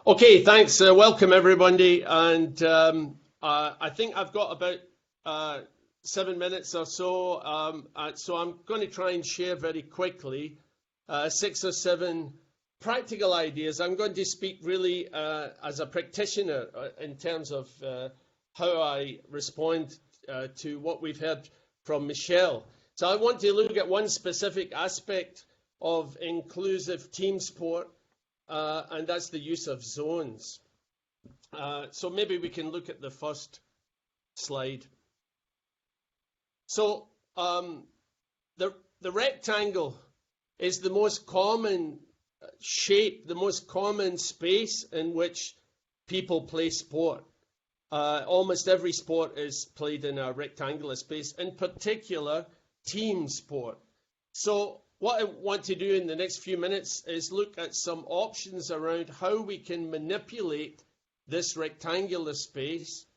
Okay, thanks. Welcome everybody. And I think I've got about 7 minutes or so. So I'm going to try and share very quickly 6 or 7 practical ideas. I'm going to speak really as a practitioner in terms of how I respond to what we've heard from Michelle. So I want to look at one specific aspect of inclusive team sport, and that's the use of zones. So maybe we can look at the first slide. So the rectangle is the most common shape, the most common space in which people play sport. Almost every sport is played in a rectangular space, in particular team sport. So what I want to do in the next few minutes is look at some options around how we can manipulate this rectangular space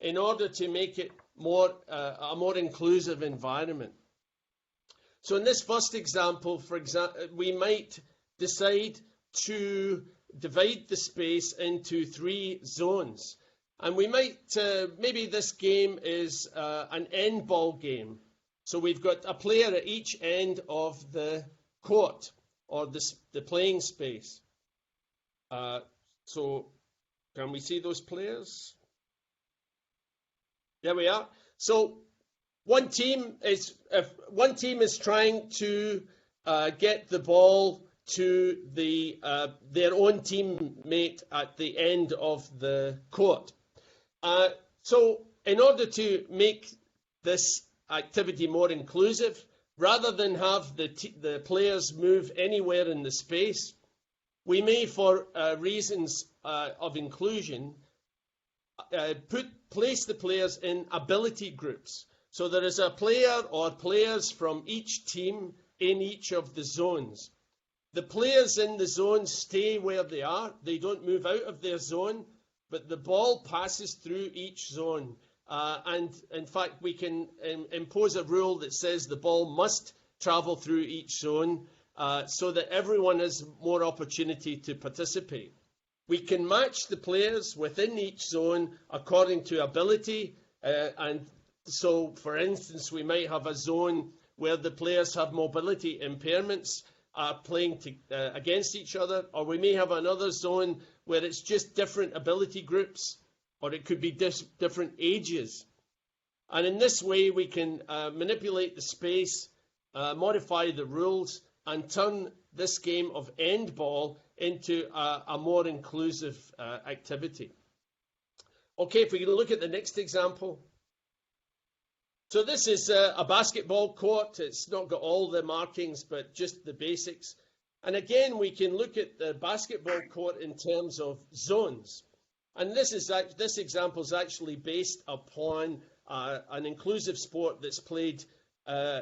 in order to make it a more inclusive environment. So in this first example, we might decide to divide the space into 3 zones. And we might, maybe this game is an end ball game. So we've got a player at each end of the court or the playing space. So can we see those players? There we are. So one team is trying to get the ball to their own teammate at the end of the court. So in order to make this activity more inclusive, rather than have the players move anywhere in the space, we may, for reasons of inclusion, place the players in ability groups. So there is a player or players from each team in each of the zones. The players in the zones stay where they are. They don't move out of their zone, but the ball passes through each zone. And in fact, we can impose a rule that says the ball must travel through each zone so that everyone has more opportunity to participate. We can match the players within each zone according to ability. And so, for instance, we might have a zone where the players have mobility impairments playing against each other, or we may have another zone where it's just different ability groups, or it could be different ages. And in this way, we can manipulate the space, modify the rules, and turn this game of end ball into a more inclusive activity. Okay, if we can look at the next example. So this is a basketball court. It's not got all the markings, but just the basics. And again, we can look at the basketball court in terms of zones. And this example is actually based upon an inclusive sport that's played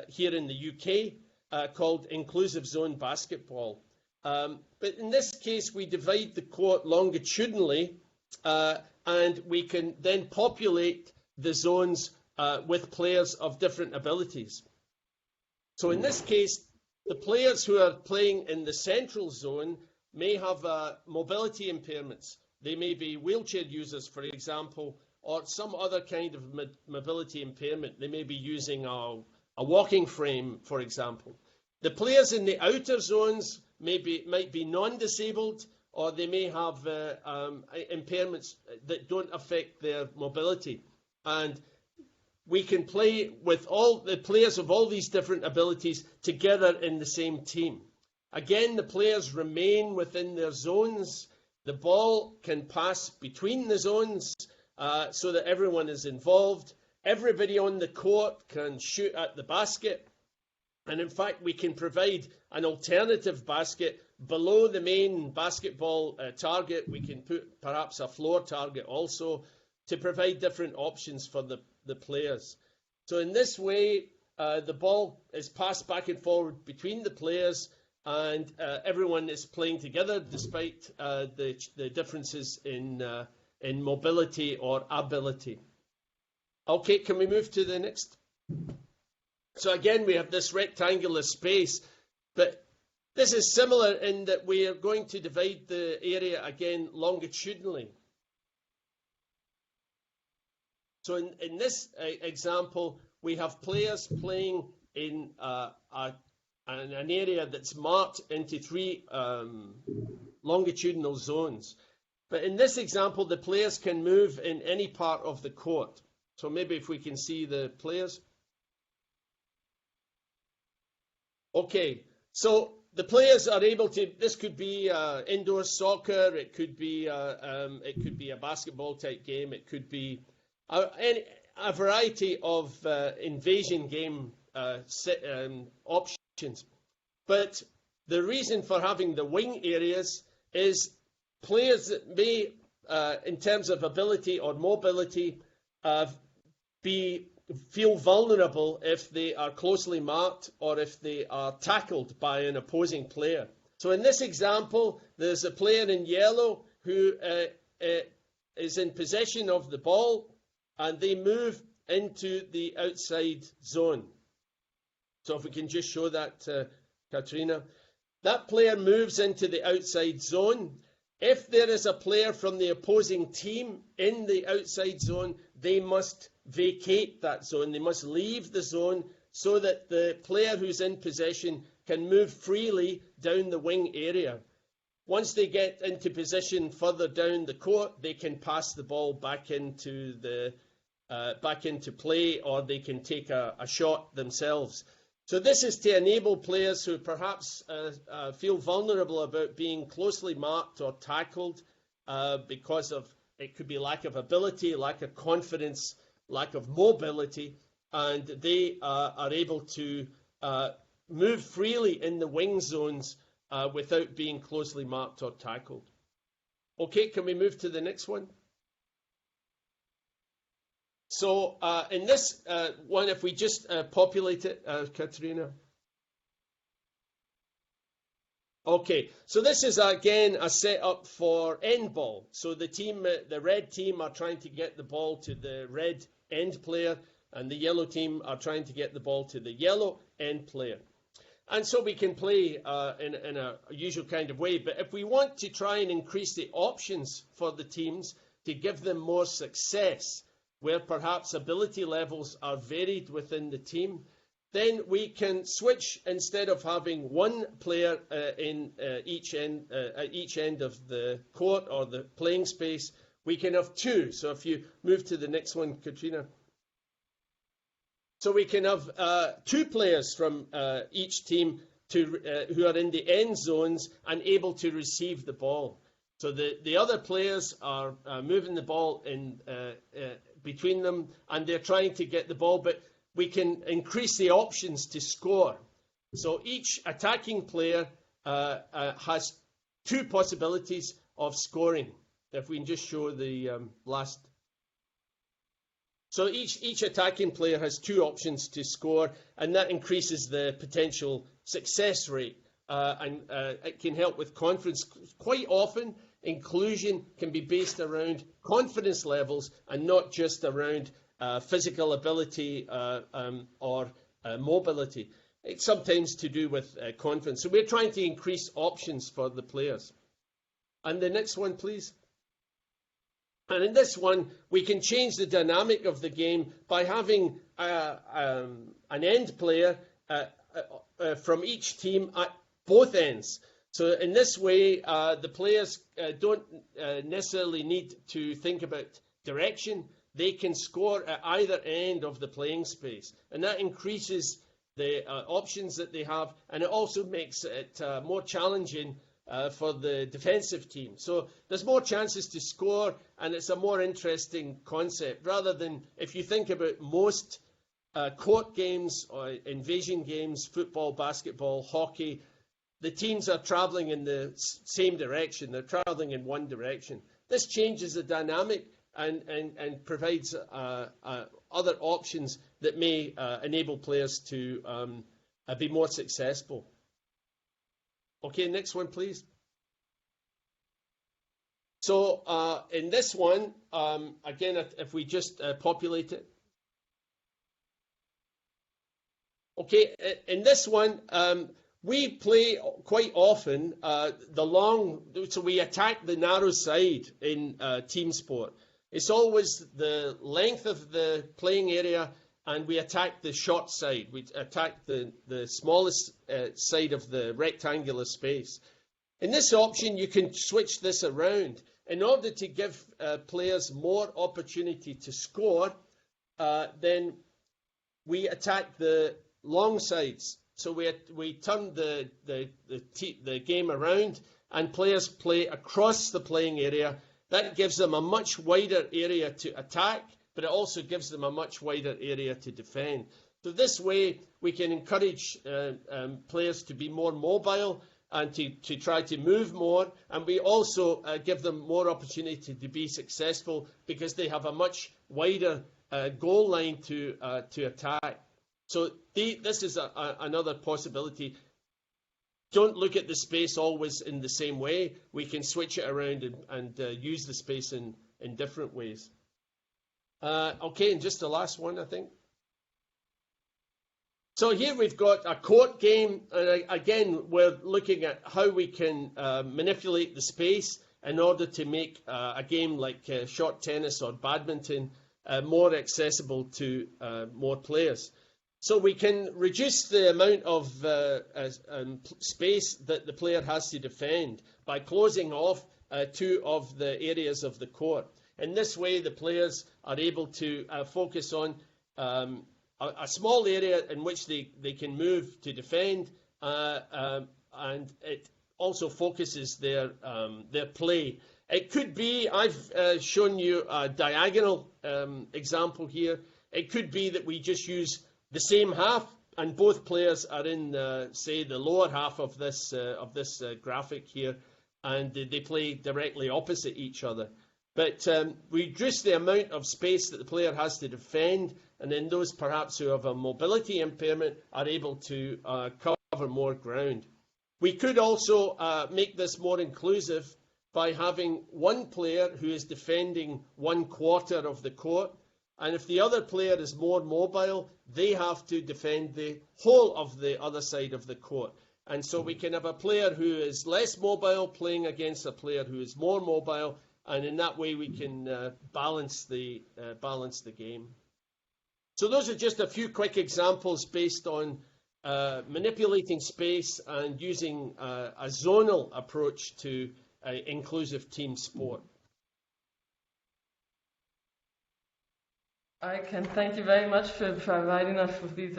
here in the UK called inclusive zone basketball. But in this case, we divide the court longitudinally, and we can then populate the zones with players of different abilities. So in this case, the players who are playing in the central zone may have mobility impairments. They may be wheelchair users, for example, or some other kind of mobility impairment. They may be using a walking frame, for example. The players in the outer zones might be non-disabled, or they may have impairments that don't affect their mobility. And we can play with all the players of all these different abilities together in the same team. Again, the players remain within their zones. The ball can pass between the zones so that everyone is involved. Everybody on the court can shoot at the basket. And in fact, we can provide an alternative basket below the main basketball target. We can put perhaps a floor target also to provide different options for the players. So in this way, the ball is passed back and forward between the players, and everyone is playing together despite the differences in mobility or ability. Okay, can we move to the next? So again, we have this rectangular space, but This is similar in that we are going to divide the area again longitudinally. So in this example, we have players playing in an area that's marked into 3 longitudinal zones. But in this example, the players can move in any part of the court. So maybe if we can see the players. Okay, so the players are able to, this could be indoor soccer, it could be a basketball type game, it could be a variety of invasion game options. But the reason for having the wing areas is players that may, in terms of ability or mobility, feel vulnerable if they are closely marked or if they are tackled by an opposing player. So in this example, there's a player in yellow who is in possession of the ball, and they move into the outside zone. So if we can just show that, Katrina. That player moves into the outside zone. If there is a player from the opposing team in the outside zone, they must vacate that zone. They must leave the zone so that the player who's in possession can move freely down the wing area. Once they get into position further down the court, they can pass the ball back into play, or they can take a shot themselves. So this is to enable players who perhaps feel vulnerable about being closely marked or tackled because of, it could be lack of ability, lack of confidence, lack of mobility, and they are able to move freely in the wing zones without being closely marked or tackled. Okay, can we move to the next one? So in this one, if we just populate it, Katrina. Okay, so this is again a setup for end ball. So the red team are trying to get the ball to the red end player, and the yellow team are trying to get the ball to the yellow end player. And so we can play in a usual kind of way. But if we want to try and increase the options for the teams to give them more success, where perhaps ability levels are varied within the team, then we can switch. Instead of having one player in each end of the court or the playing space, we can have 2. So if you move to the next one, Katrina. So we can have 2 players from each team who are in the end zones and able to receive the ball. So the other players are moving the ball in between them, and they're trying to get the ball, but we can increase the options to score. So each attacking player has 2 possibilities of scoring. If we can just show the last. So each attacking player has 2 options to score, and that increases the potential success rate. And it can help with confidence. Quite often, inclusion can be based around confidence levels and not just around physical ability or mobility. It's sometimes to do with confidence. So we're trying to increase options for the players. And the next one, please. And in this one, we can change the dynamic of the game by having an end player from each team at both ends. So in this way, the players don't necessarily need to think about direction. They can score at either end of the playing space. And that increases the options that they have. And it also makes it more challenging for the defensive team. So there's more chances to score, and it's a more interesting concept. Rather than, if you think about most court games or invasion games, football, basketball, hockey, the teams are traveling in the same direction. They're traveling in one direction. This changes the dynamic and provides other options that may enable players to be more successful. Okay, next one, please. So in this one, again, if we just populate it. Okay, in this one, we play quite often so we attack the narrow side in team sport. It's always the length of the playing area, and we attack the short side. We attack the smallest side of the rectangular space. In this option, you can switch this around. In order to give players more opportunity to score, then we attack the long sides. So we turn the game around, and players play across the playing area. That gives them a much wider area to attack, but it also gives them a much wider area to defend. So this way, we can encourage players to be more mobile and to try to move more, and we also give them more opportunity to be successful because they have a much wider goal line to attack. So this is another possibility. Don't look at the space always in the same way. We can switch it around and use the space in different ways. Okay, and just the last one, I think. So here we've got a court game, and again, we're looking at how we can manipulate the space in order to make a game like short tennis or badminton more accessible to more players. So we can reduce the amount of space that the player has to defend by closing off two of the areas of the court. In this way, the players are able to focus on a small area in which they can move to defend, and it also focuses their play. It could be, I've shown you a diagonal example here. It could be that we just use the same half, and both players are in, say, the lower half of this graphic here, and they play directly opposite each other. But we reduce the amount of space that the player has to defend, and then those perhaps who have a mobility impairment are able to cover more ground. We could also make this more inclusive by having one player who is defending 1/4 of the court, and if the other player is more mobile, they have to defend the whole of the other side of the court. And so we can have a player who is less mobile playing against a player who is more mobile, and in that way we can balance the game. So those are just a few quick examples based on manipulating space and using a zonal approach to inclusive team sport. I can thank you very much for providing us with these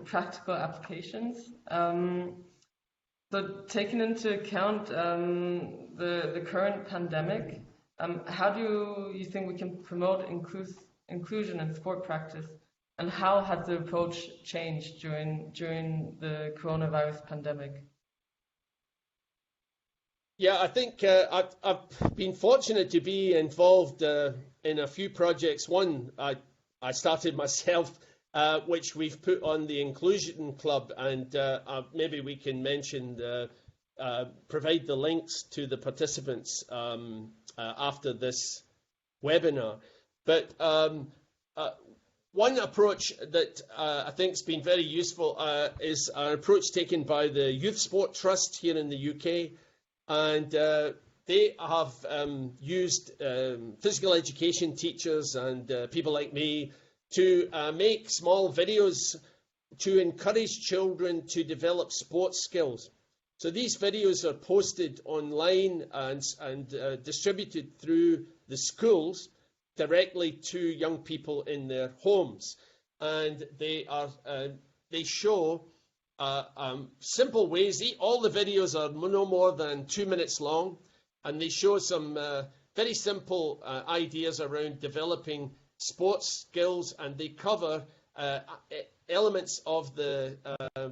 practical applications. So taking into account the current pandemic, how do you think we can promote inclusion in sport practice, and how has the approach changed during the coronavirus pandemic? Yeah, I think I've been fortunate to be involved in a few projects. One I started myself, which we've put on the Inclusion Club, and maybe we can mention, provide the links to the participants after this webinar. But one approach that I think has been very useful is an approach taken by the Youth Sport Trust here in the UK, and they have used physical education teachers and people like me to make small videos to encourage children to develop sports skills. So these videos are posted online and distributed through the schools directly to young people in their homes, and they show simple ways. All the videos are no more than 2 minutes long, and they show some very simple ideas around developing sports skills, and they cover elements of the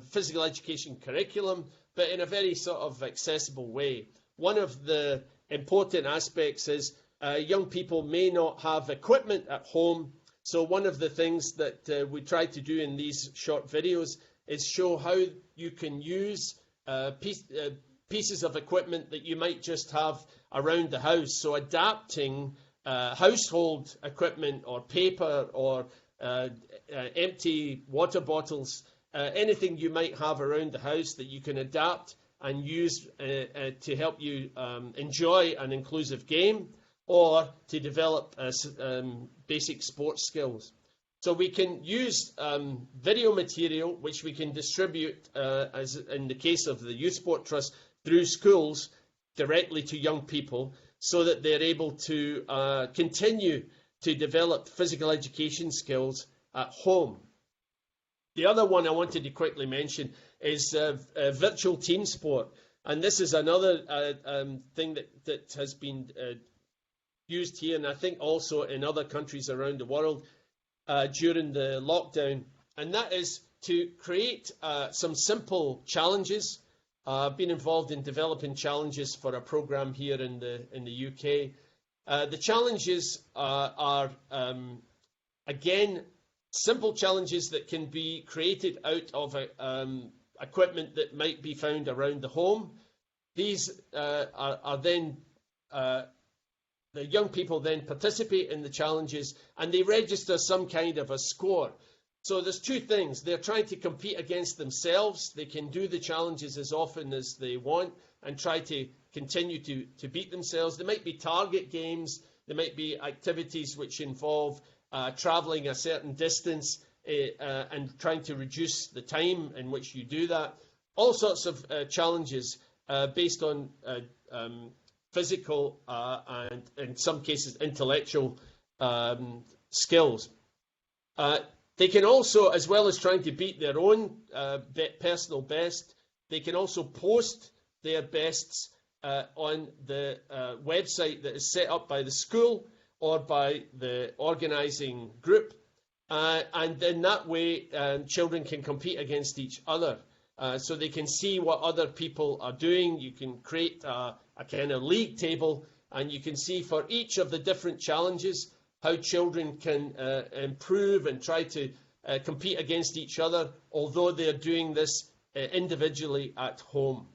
physical education curriculum, but in a very sort of accessible way. One of the important aspects is young people may not have equipment at home, so one of the things that we try to do in these short videos is show how you can use pieces of equipment that you might just have around the house. So adapting household equipment or paper or empty water bottles anything you might have around the house that you can adapt and use to help you enjoy an inclusive game or to develop basic sports skills. So we can use video material, which we can distribute, as in the case of the Youth Sport Trust, through schools directly to young people, so that they're able to continue to develop physical education skills at home. The other one I wanted to quickly mention is virtual team sport. And this is another thing that has been used here, and I think also in other countries around the world during the lockdown. And that is to create some simple challenges. I've been involved in developing challenges for a program here in the UK. The challenges are again, simple challenges that can be created out of equipment that might be found around the home. These are then, the young people then participate in the challenges and they register some kind of a score. So there's two things. They're trying to compete against themselves. They can do the challenges as often as they want and try to continue to beat themselves. There might be target games. There might be activities which involve traveling a certain distance and trying to reduce the time in which you do that. All sorts of challenges based on physical and, in some cases, intellectual skills. They can also, as well as trying to beat their own personal best, they can also post their bests on the website that is set up by the school or by the organising group. And in that way, children can compete against each other. So they can see what other people are doing. You can create a kind of league table, and you can see for each of the different challenges how children can improve and try to compete against each other, although they're doing this individually at home.